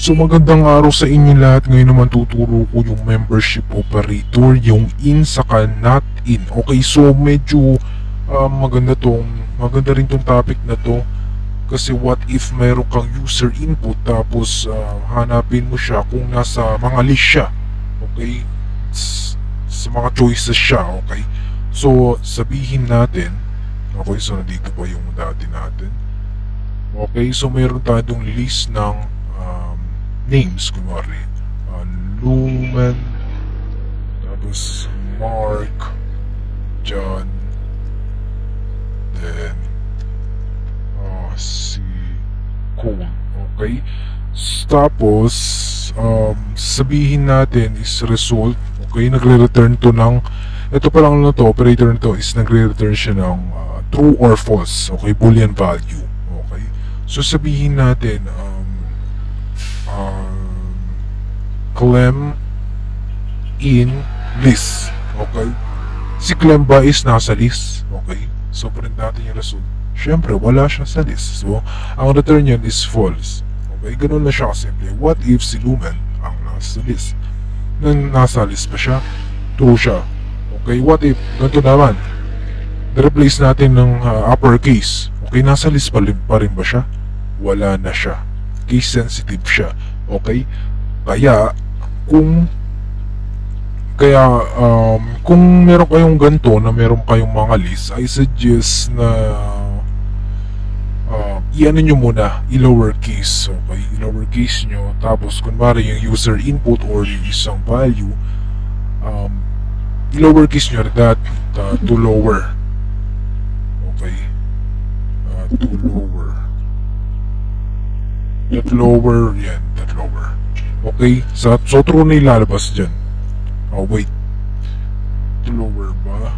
So magandang araw sa inyo lahat. Ngayon naman tuturo ko yung membership operator, yung in saka not in. Okay, so medyo maganda rin tong topic na to. Kasi what if mayroon kang user input tapos hanapin mo siya kung nasa mga list siya. Okay, sa mga choices siya. Okay, so sabihin natin, okay, so nandito pa yung dati natin. Okay, so mayroon tayong list ng names, kunwari Lumen, tapos Mark, John, then si Cole. Okay, tapos sabihin natin is result. Okay, nagre-return to ng ito pa lang na to, operator na to is nagre-return siya ng true or false. Okay, boolean value. Okay, so sabihin natin Clem in list. Okay, si Clem ba is nasa list? Okay, so print natin yung result. Siyempre wala siya sa list, so ang return yun is false. Okay, ganun na siya kasimple. What if si Lumen ang nasa list? Nasa list pa siya, true siya. Okay, what if ganito naman, replace natin ng uppercase. Okay, nasa list pa rin ba siya? Wala na siya, case sensitive siya. Okay, kung meron kayong ganito na meron kayong mga list, I suggest na i-ano nyo muna, i-lowercase. Okay, i-lowercase nyo, tapos kunwari yung user input or yung isang value, i-lowercase nyo that to lower. Okay, to lower, that lower, yan, that lower. Okay, so true na ilalabas dyan. Oh wait, to lower ba?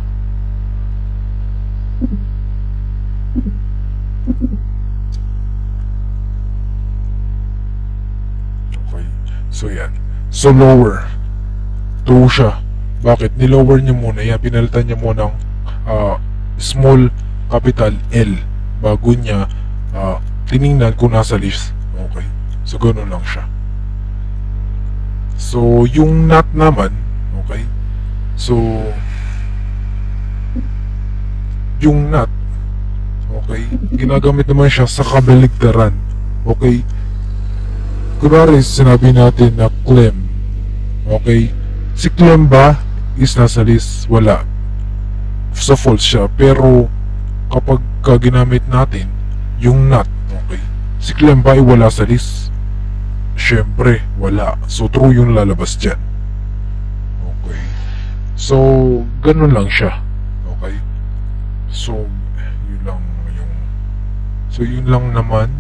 Okay, so yan, so lower, true siya. Bakit? Nilower niya muna yan, pinalitan niya muna ng small capital L bago niya tiningnan kung nasa list. Okay, so ganoon lang siya. So yung not naman, okay, so yung not, okay, ginagamit naman siya sa kabaligtaran. Okay, kunwari sinabi natin na Clem. Okay, si Clem ba is nasa list? Wala, so false siya. Pero kapag ginamit natin yung not, okay, si Clem ba ay wala sa list? Siyempre wala, so true yung lalabas dyan. Okay, so ganun lang siya. Okay, so yun lang naman.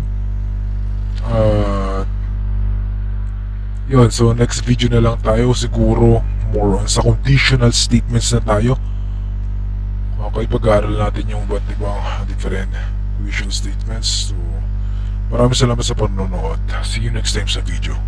Yun, so next video na lang tayo, siguro more on sa conditional statements na tayo. Okay, pag-aaral natin yung iba't ibang different conditional statements. So maraming salamat sa panonood. See you next time sa video.